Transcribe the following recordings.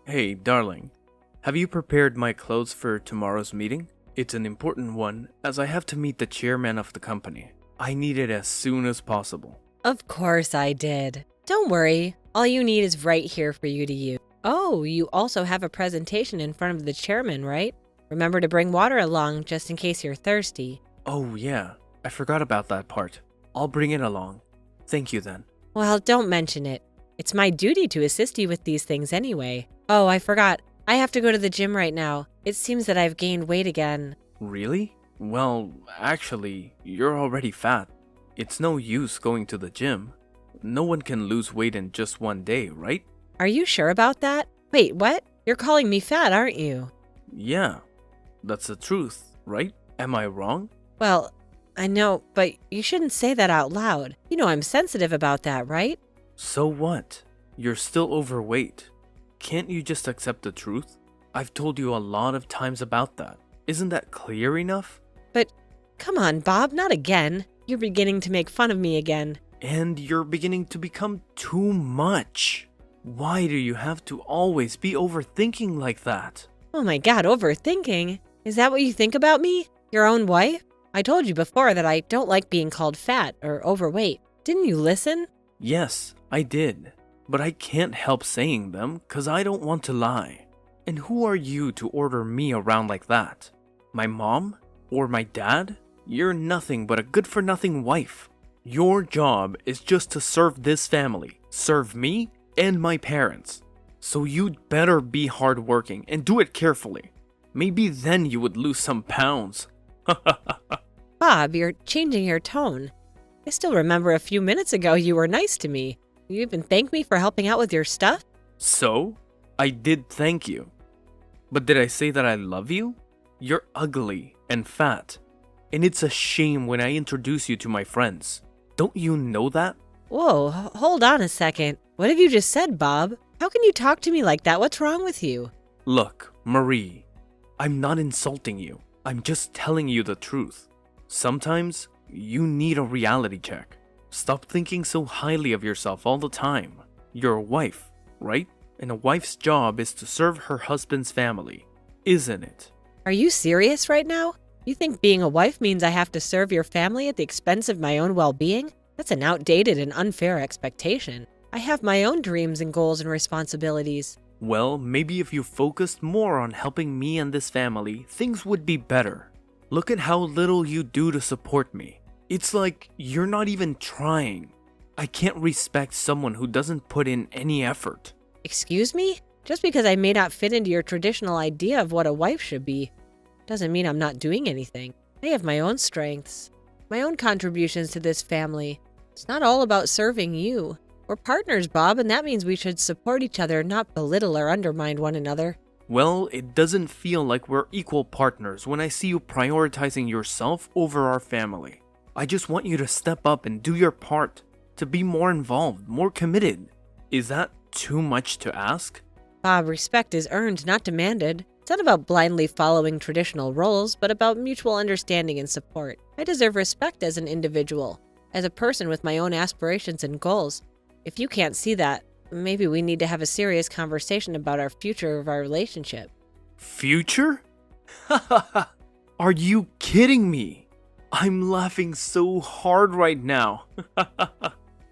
Hey, darling. Have you prepared my clothes for tomorrow's meeting? It's an important one, as I have to meet the chairman of the company. I need it as soon as possible. Of course I did. Don't worry, all you need is right here for you to use. Oh, you also have a presentation in front of the chairman, right? Remember to bring water along just in case you're thirsty. Oh, yeah. I forgot about that part. I'll bring it along. Thank you then. Well, don't mention it. It's my duty to assist you with these things anyway. Oh, I forgot. I have to go to the gym right now. It seems that I've gained weight again. Really? Well, actually, you're already fat. It's no use going to the gym. No one can lose weight in just one day, right? Are you sure about that? Wait, what? You're calling me fat, aren't you? Yeah, that's the truth, right? Am I wrong? Well, I know, but you shouldn't say that out loud. You know I'm sensitive about that, right? So what? You're still overweight. Can't you just accept the truth? I've told you a lot of times about that. Isn't that clear enough? But come on, Bob, not again. You're beginning to make fun of me again. And you're beginning to become too much. Why do you have to always be overthinking like that? Oh my god, overthinking? Is that what you think about me? Your own wife? I told you before that I don't like being called fat or overweight. Didn't you listen? Yes, I did. But I can't help saying them because I don't want to lie. And who are you to order me around like that? My mom? Or my dad? You're nothing but a good-for-nothing wife. Your job is just to serve this family, serve me and my parents. So you'd better be hardworking and do it carefully. Maybe then you would lose some pounds. Bob, you're changing your tone. I still remember a few minutes ago you were nice to me. You even thanked me for helping out with your stuff? So, I did thank you. But did I say that I love you? You're ugly and fat. And it's a shame when I introduce you to my friends. Don't you know that? Whoa, hold on a second. What have you just said, Bob? How can you talk to me like that? What's wrong with you? Look, Marie, I'm not insulting you. I'm just telling you the truth. Sometimes, you need a reality check. Stop thinking so highly of yourself all the time. You're a wife, right? And a wife's job is to serve her husband's family, isn't it? Are you serious right now? You think being a wife means I have to serve your family at the expense of my own well-being? That's an outdated and unfair expectation. I have my own dreams and goals and responsibilities. Well, maybe if you focused more on helping me and this family, things would be better. Look at how little you do to support me. It's like you're not even trying. I can't respect someone who doesn't put in any effort. Excuse me? Just because I may not fit into your traditional idea of what a wife should be, doesn't mean I'm not doing anything. I have my own strengths, my own contributions to this family. It's not all about serving you. We're partners, Bob, and that means we should support each other, not belittle or undermine one another. Well, it doesn't feel like we're equal partners when I see you prioritizing yourself over our family. I just want you to step up and do your part, to be more involved, more committed. Is that too much to ask? Bob, respect is earned, not demanded. It's not about blindly following traditional roles, but about mutual understanding and support. I deserve respect as an individual, as a person with my own aspirations and goals. If you can't see that, maybe we need to have a serious conversation about our future of our relationship. Future? Are you kidding me? I'm laughing so hard right now.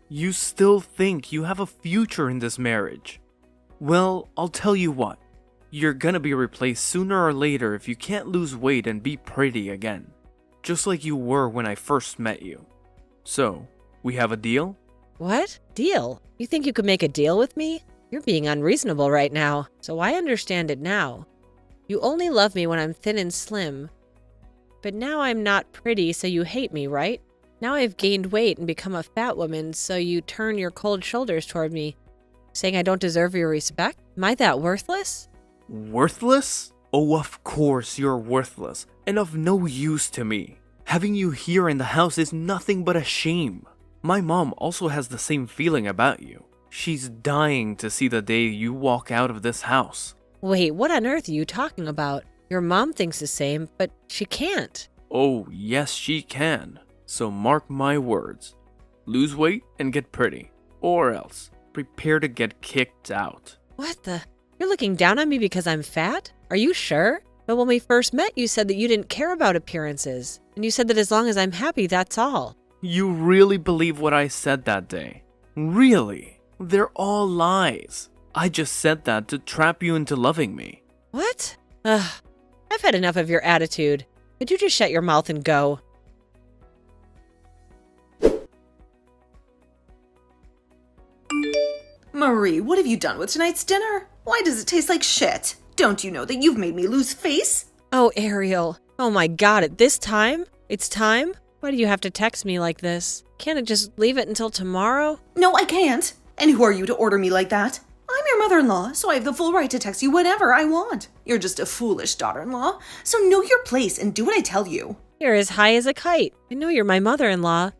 You still think you have a future in this marriage? Well, I'll tell you what. You're gonna be replaced sooner or later if you can't lose weight and be pretty again. Just like you were when I first met you. So, we have a deal? What? Deal? You think you could make a deal with me? You're being unreasonable right now, so I understand it now. You only love me when I'm thin and slim. But now I'm not pretty, so you hate me, right? Now I've gained weight and become a fat woman, so you turn your cold shoulders toward me, saying I don't deserve your respect? Am I that worthless? Worthless? Oh, of course you're worthless, and of no use to me. Having you here in the house is nothing but a shame. My mom also has the same feeling about you. She's dying to see the day you walk out of this house. Wait, what on earth are you talking about? Your mom thinks the same, but she can't. Oh, yes she can. So mark my words. Lose weight and get pretty. Or else, prepare to get kicked out. What the? You're looking down on me because I'm fat? Are you sure? But when we first met, you said that you didn't care about appearances. And you said that as long as I'm happy, that's all. You really believe what I said that day? Really? They're all lies. I just said that to trap you into loving me. What? Ugh, I've had enough of your attitude. Could you just shut your mouth and go? Marie, what have you done with tonight's dinner? Why does it taste like shit? Don't you know that you've made me lose face? Oh, Ariel. Oh my God, at this time? It's time? Why do you have to text me like this? Can't it just leave it until tomorrow? No, I can't. And who are you to order me like that? I'm your mother-in-law, so I have the full right to text you whenever I want. You're just a foolish daughter-in-law, so know your place and do what I tell you. You're as high as a kite. I know you're my mother-in-law,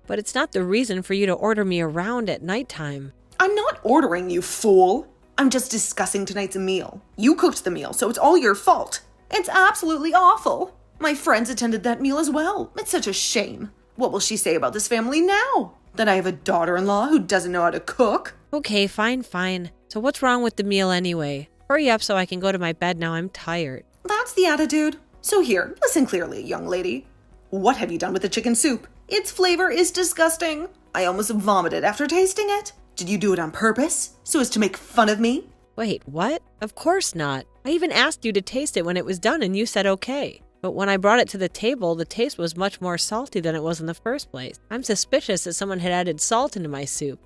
but it's not the reason for you to order me around at nighttime. I'm not ordering you, fool. I'm just discussing tonight's meal. You cooked the meal, so it's all your fault. It's absolutely awful. My friends attended that meal as well. It's such a shame. What will she say about this family now? That I have a daughter-in-law who doesn't know how to cook? Okay, fine. So what's wrong with the meal anyway? Hurry up so I can go to my bed now. I'm tired. That's the attitude. So here, listen clearly, young lady. What have you done with the chicken soup? Its flavor is disgusting. I almost vomited after tasting it. Did you do it on purpose? So as to make fun of me? Wait, what? Of course not. I even asked you to taste it when it was done and you said okay. But when I brought it to the table, the taste was much more salty than it was in the first place. I'm suspicious that someone had added salt into my soup.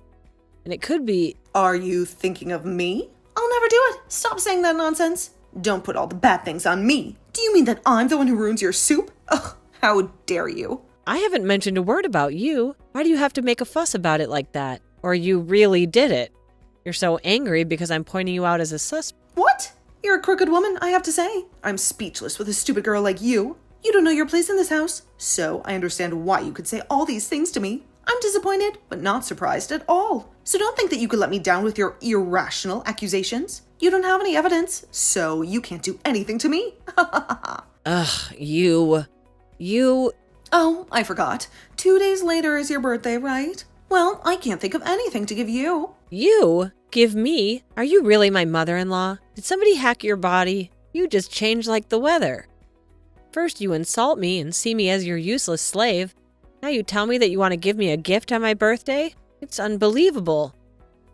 And it could be... Are you thinking of me? I'll never do it. Stop saying that nonsense. Don't put all the bad things on me. Do you mean that I'm the one who ruins your soup? Ugh, how dare you? I haven't mentioned a word about you. Why do you have to make a fuss about it like that? Or you really did it? You're so angry because I'm pointing you out as a suspect. What? You're a crooked woman, I have to say. I'm speechless with a stupid girl like you. You don't know your place in this house, so I understand why you could say all these things to me. I'm disappointed, but not surprised at all. So don't think that you could let me down with your irrational accusations. You don't have any evidence, so you can't do anything to me. Ugh, you... Oh, I forgot. 2 days later is your birthday, right? Well, I can't think of anything to give you. You? Give me? Are you really my mother-in-law? Did somebody hack your body? You just change like the weather. First you insult me and see me as your useless slave. Now you tell me that you want to give me a gift on my birthday? It's unbelievable.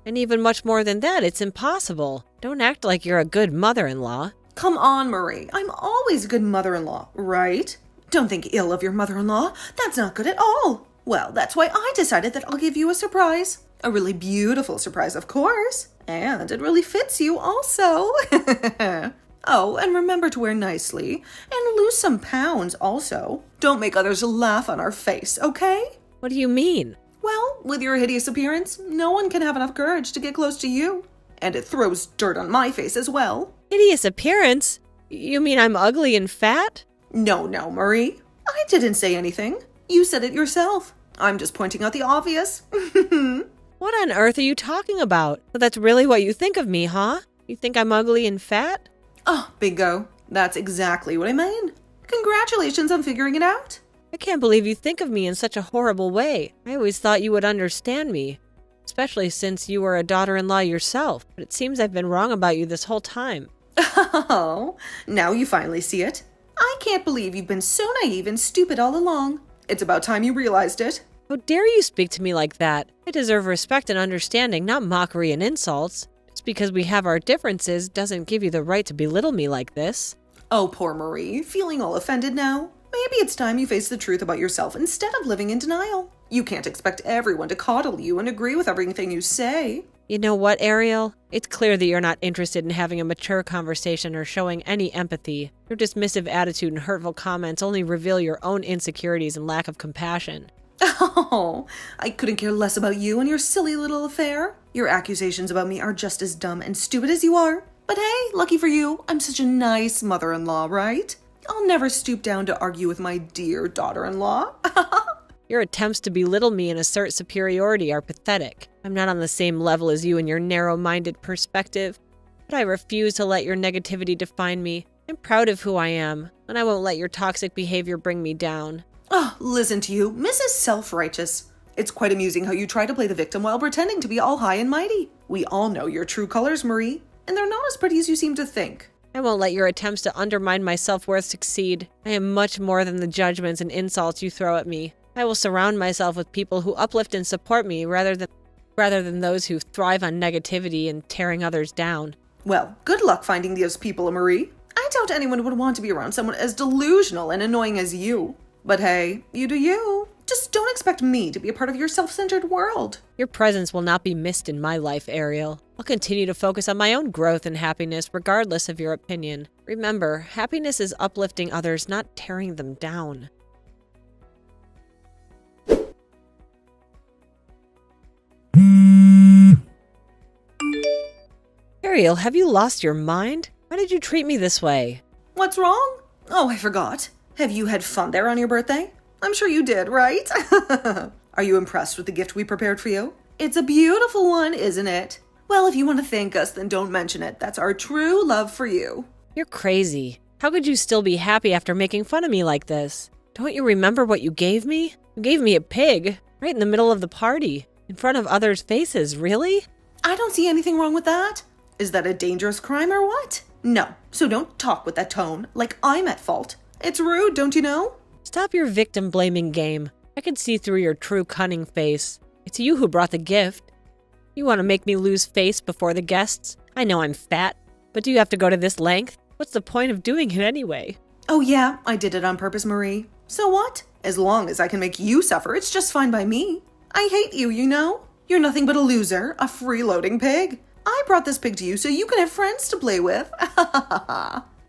And even much more than that, it's impossible. Don't act like you're a good mother-in-law. Come on, Marie. I'm always a good mother-in-law, right? Don't think ill of your mother-in-law. That's not good at all. Well, that's why I decided that I'll give you a surprise. A really beautiful surprise, of course. And it really fits you also. Oh, and remember to wear nicely. And lose some pounds also. Don't make others laugh on our face, okay? What do you mean? Well, with your hideous appearance, no one can have enough courage to get close to you. And it throws dirt on my face as well. Hideous appearance? You mean I'm ugly and fat? No, Marie. I didn't say anything. You said it yourself. I'm just pointing out the obvious. What on earth are you talking about? So that's really what you think of me, huh? You think I'm ugly and fat? Oh, bingo. That's exactly what I mean. Congratulations on figuring it out. I can't believe you think of me in such a horrible way. I always thought you would understand me, especially since you were a daughter-in-law yourself. But it seems I've been wrong about you this whole time. Oh, now you finally see it. I can't believe you've been so naive and stupid all along. It's about time you realized it. How dare you speak to me like that? I deserve respect and understanding, not mockery and insults. Just because we have our differences doesn't give you the right to belittle me like this. Oh, poor Marie, feeling all offended now. Maybe it's time you face the truth about yourself instead of living in denial. You can't expect everyone to coddle you and agree with everything you say. You know what, Ariel? It's clear that you're not interested in having a mature conversation or showing any empathy. Your dismissive attitude and hurtful comments only reveal your own insecurities and lack of compassion. Oh, I couldn't care less about you and your silly little affair. Your accusations about me are just as dumb and stupid as you are. But hey, lucky for you, I'm such a nice mother-in-law, right? I'll never stoop down to argue with my dear daughter-in-law. Your attempts to belittle me and assert superiority are pathetic. I'm not on the same level as you in your narrow-minded perspective, but I refuse to let your negativity define me. I'm proud of who I am, and I won't let your toxic behavior bring me down. Oh, listen to you, Mrs. Self-Righteous. It's quite amusing how you try to play the victim while pretending to be all high and mighty. We all know your true colors, Marie. and they're not as pretty as you seem to think. I won't let your attempts to undermine my self-worth succeed. I am much more than the judgments and insults you throw at me. I will surround myself with people who uplift and support me rather than those who thrive on negativity and tearing others down. Well, good luck finding those people, Marie. I doubt anyone would want to be around someone as delusional and annoying as you. But hey, you do you. Just don't expect me to be a part of your self-centered world. Your presence will not be missed in my life, Ariel. I'll continue to focus on my own growth and happiness regardless of your opinion. Remember, happiness is uplifting others, not tearing them down. Ariel, have you lost your mind? Why did you treat me this way? What's wrong? Oh, I forgot. Have you had fun there on your birthday? I'm sure you did, right? Are you impressed with the gift we prepared for you? It's a beautiful one, isn't it? Well, if you want to thank us, then don't mention it. That's our true love for you. You're crazy. How could you still be happy after making fun of me like this? Don't you remember what you gave me? You gave me a pig, right in the middle of the party, in front of others' faces, really? I don't see anything wrong with that. Is that a dangerous crime or what? No, so don't talk with that tone, like I'm at fault. It's rude, don't you know? Stop your victim-blaming game. I can see through your true cunning face. It's you who brought the gift. You want to make me lose face before the guests? I know I'm fat, but do you have to go to this length? What's the point of doing it anyway? Oh yeah, I did it on purpose, Marie. So what? As long as I can make you suffer, it's just fine by me. I hate you, you know? You're nothing but a loser, a freeloading pig. I brought this pig to you so you can have friends to play with.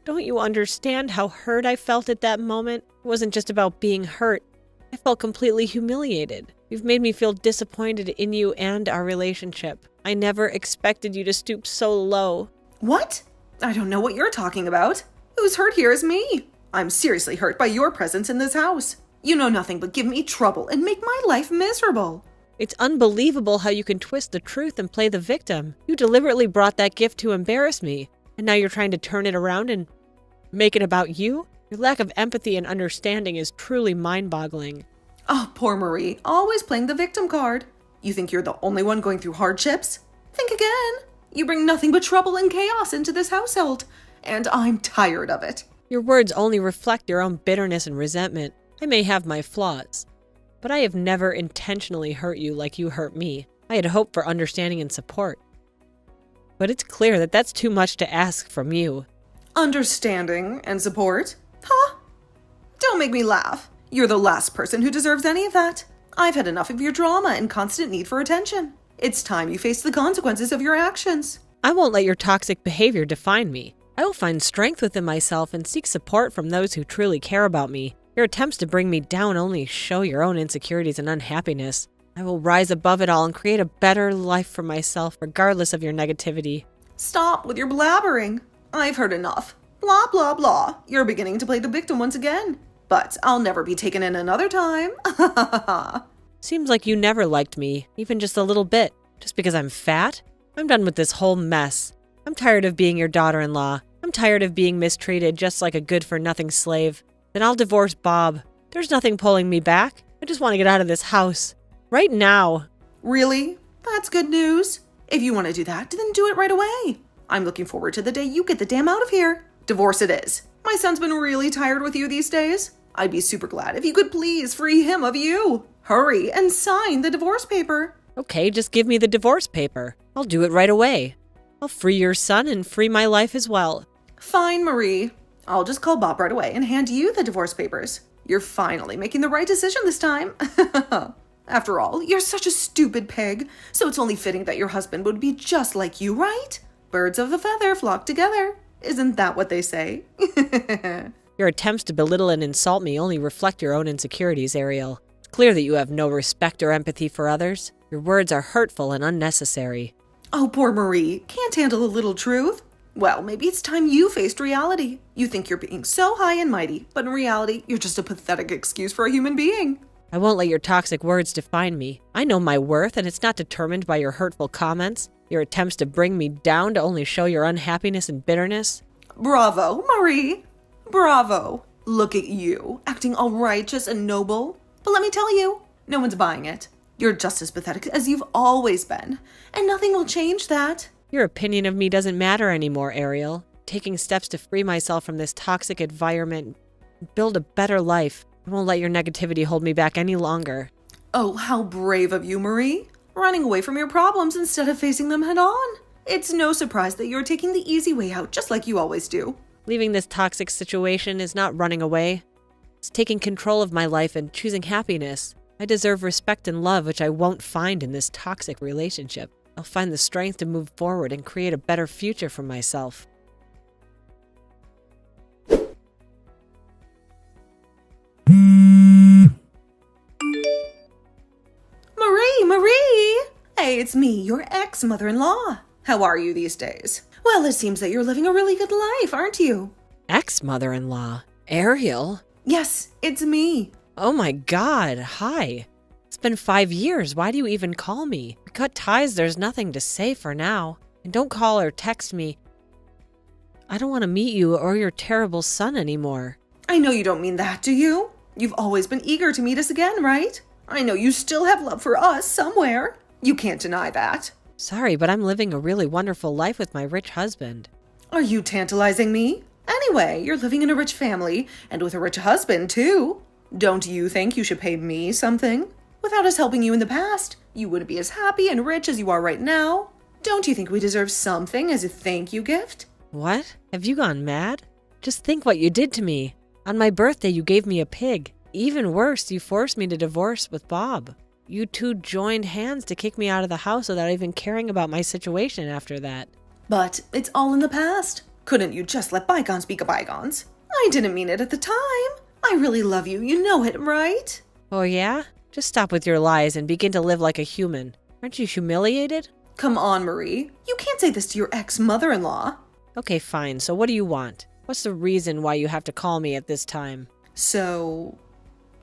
Don't you understand how hurt I felt at that moment? It wasn't just about being hurt. I felt completely humiliated. You've made me feel disappointed in you and our relationship. I never expected you to stoop so low. What? I don't know what you're talking about. Who's hurt here is me. I'm seriously hurt by your presence in this house. You know nothing but give me trouble and make my life miserable. It's unbelievable how you can twist the truth and play the victim. You deliberately brought that gift to embarrass me, and now you're trying to turn it around and make it about you? Your lack of empathy and understanding is truly mind-boggling. Oh, poor Marie, always playing the victim card. You think you're the only one going through hardships? Think again. You bring nothing but trouble and chaos into this household, and I'm tired of it. Your words only reflect your own bitterness and resentment. I may have my flaws, but I have never intentionally hurt you like you hurt me. I had hoped for understanding and support. But it's clear that that's too much to ask from you. Understanding and support? Huh? Don't make me laugh. You're the last person who deserves any of that. I've had enough of your drama and constant need for attention. It's time you face the consequences of your actions. I won't let your toxic behavior define me. I will find strength within myself and seek support from those who truly care about me. Your attempts to bring me down only show your own insecurities and unhappiness. I will rise above it all and create a better life for myself regardless of your negativity. Stop with your blabbering. I've heard enough. Blah, blah, blah. You're beginning to play the victim once again. But I'll never be taken in another time. Seems like you never liked me, even just a little bit. Just because I'm fat? I'm done with this whole mess. I'm tired of being your daughter-in-law. I'm tired of being mistreated just like a good-for-nothing slave. Then I'll divorce Bob. There's nothing pulling me back. I just want to get out of this house. Right now. Really? That's good news. If you want to do that, then do it right away. I'm looking forward to the day you get the damn out of here. Divorce it is. My son's been really tired with you these days. I'd be super glad if you could please free him of you. Hurry and sign the divorce paper. Okay, just give me the divorce paper. I'll do it right away. I'll free your son and free my life as well. Fine, Marie. I'll just call Bob right away and hand you the divorce papers. You're finally making the right decision this time. After all, you're such a stupid pig, so it's only fitting that your husband would be just like you, right? Birds of a feather flock together. Isn't that what they say? Your attempts to belittle and insult me only reflect your own insecurities, Ariel. It's clear that you have no respect or empathy for others. Your words are hurtful and unnecessary. Oh, poor Marie. Can't handle a little truth? Well, maybe it's time you faced reality. You think you're being so high and mighty, but in reality, you're just a pathetic excuse for a human being. I won't let your toxic words define me. I know my worth, and it's not determined by your hurtful comments. Your attempts to bring me down to only show your unhappiness and bitterness. Bravo, Marie. Bravo. Look at you, acting all righteous and noble. But let me tell you, no one's buying it. You're just as pathetic as you've always been, and nothing will change that. Your opinion of me doesn't matter anymore, Ariel. Taking steps to free myself from this toxic environment, build a better life. I won't let your negativity hold me back any longer. Oh, how brave of you, Marie. Running away from your problems instead of facing them head on. It's no surprise that you're taking the easy way out, just like you always do. Leaving this toxic situation is not running away. It's taking control of my life and choosing happiness. I deserve respect and love, which I won't find in this toxic relationship. I'll find the strength to move forward and create a better future for myself. Marie! Hey, it's me, your ex-mother-in-law. How are you these days? Well, it seems that you're living a really good life, aren't you? Ex-mother-in-law? Ariel? Yes, it's me. Oh my God, hi. It's been 5 years. Why do you even call me? We cut ties, there's nothing to say for now. And don't call or text me. I don't want to meet you or your terrible son anymore. I know you don't mean that, do you? You've always been eager to meet us again, right? I know you still have love for us somewhere. You can't deny that. Sorry, but I'm living a really wonderful life with my rich husband. Are you tantalizing me? Anyway, you're living in a rich family and with a rich husband, too. Don't you think you should pay me something? Without us helping you in the past, you wouldn't be as happy and rich as you are right now. Don't you think we deserve something as a thank you gift? What? Have you gone mad? Just think what you did to me. On my birthday, you gave me a pig. Even worse, you forced me to divorce with Bob. You two joined hands to kick me out of the house without even caring about my situation after that. But it's all in the past. Couldn't you just let bygones be bygones? I didn't mean it at the time. I really love you, you know it, right? Oh yeah? Just stop with your lies and begin to live like a human. Aren't you humiliated? Come on, Marie. You can't say this to your ex-mother-in-law. Okay, fine. So what do you want? What's the reason why you have to call me at this time? So,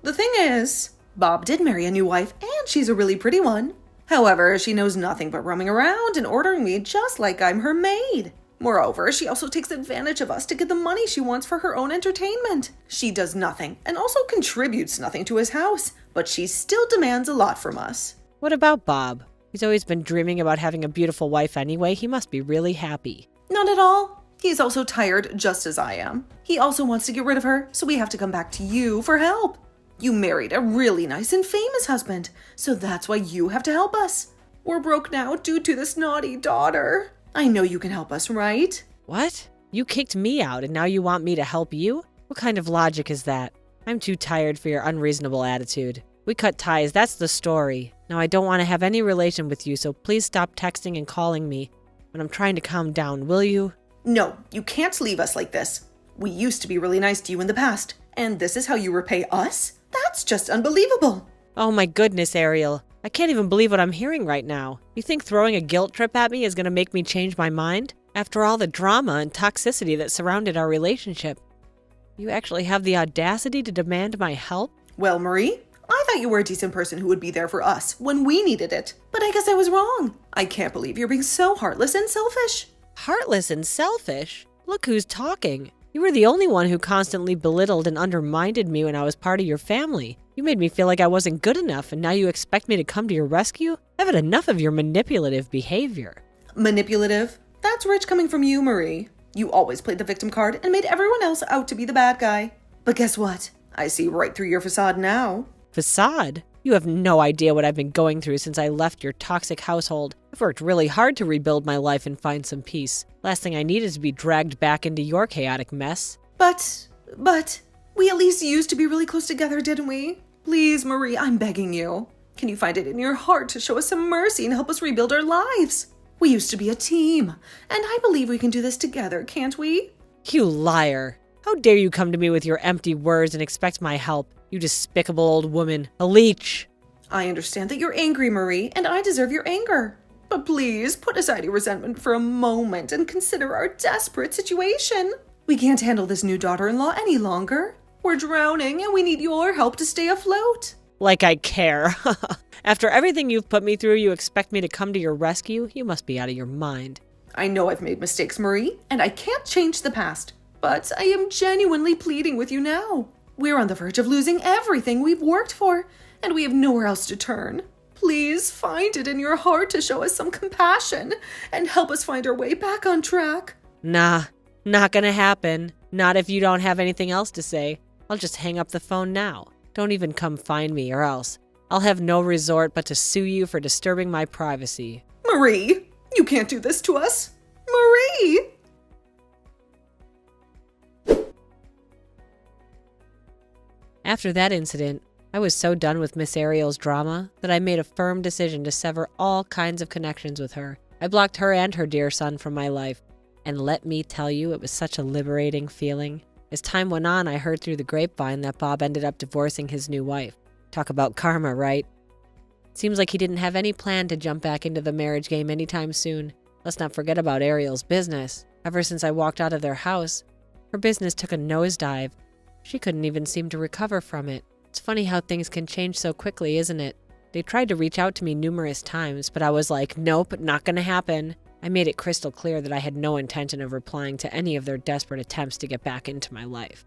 the thing is, Bob did marry a new wife, and she's a really pretty one. However, she knows nothing but roaming around and ordering me just like I'm her maid. Moreover, she also takes advantage of us to get the money she wants for her own entertainment. She does nothing, and also contributes nothing to his house, but she still demands a lot from us. What about Bob? He's always been dreaming about having a beautiful wife anyway. He must be really happy. Not at all. He's also tired, just as I am. He also wants to get rid of her, so we have to come back to you for help. You married a really nice and famous husband, so that's why you have to help us. We're broke now due to this naughty daughter. I know you can help us, right? What? You kicked me out and now you want me to help you? What kind of logic is that? I'm too tired for your unreasonable attitude. We cut ties, that's the story. Now I don't want to have any relation with you, so please stop texting and calling me when I'm trying to calm down, will you? No, you can't leave us like this. We used to be really nice to you in the past, and this is how you repay us? That's just unbelievable. Oh my goodness, Ariel. I can't even believe what I'm hearing right now. You think throwing a guilt trip at me is going to make me change my mind? After all the drama and toxicity that surrounded our relationship, you actually have the audacity to demand my help? Well, Marie, I thought you were a decent person who would be there for us when we needed it. But I guess I was wrong. I can't believe you're being so heartless and selfish. Heartless and selfish? Look who's talking. You were the only one who constantly belittled and undermined me when I was part of your family. You made me feel like I wasn't good enough, and now you expect me to come to your rescue? I've had enough of your manipulative behavior. Manipulative? That's rich coming from you, Marie. You always played the victim card and made everyone else out to be the bad guy. But guess what? I see right through your facade now. Facade? You have no idea what I've been going through since I left your toxic household. I've worked really hard to rebuild my life and find some peace. Last thing I need is to be dragged back into your chaotic mess. But, we at least used to be really close together, didn't we? Please, Marie, I'm begging you. Can you find it in your heart to show us some mercy and help us rebuild our lives? We used to be a team, and I believe we can do this together, can't we? You liar. How dare you come to me with your empty words and expect my help? You despicable old woman. A leech. I understand that you're angry, Marie, and I deserve your anger. But please, put aside your resentment for a moment and consider our desperate situation. We can't handle this new daughter-in-law any longer. We're drowning, and we need your help to stay afloat. Like I care. After everything you've put me through, you expect me to come to your rescue? You must be out of your mind. I know I've made mistakes, Marie, and I can't change the past. But I am genuinely pleading with you now. We're on the verge of losing everything we've worked for, and we have nowhere else to turn. Please find it in your heart to show us some compassion and help us find our way back on track. Nah, not gonna happen. Not if you don't have anything else to say. I'll just hang up the phone now. Don't even come find me or else I'll have no resort but to sue you for disturbing my privacy. Marie, you can't do this to us. Marie! After that incident, I was so done with Miss Ariel's drama that I made a firm decision to sever all kinds of connections with her. I blocked her and her dear son from my life. And let me tell you, it was such a liberating feeling. As time went on, I heard through the grapevine that Bob ended up divorcing his new wife. Talk about karma, right? Seems like he didn't have any plan to jump back into the marriage game anytime soon. Let's not forget about Ariel's business. Ever since I walked out of their house, her business took a nosedive. She couldn't even seem to recover from it. It's funny how things can change so quickly, isn't it? They tried to reach out to me numerous times, but I was like, nope, not gonna happen. I made it crystal clear that I had no intention of replying to any of their desperate attempts to get back into my life.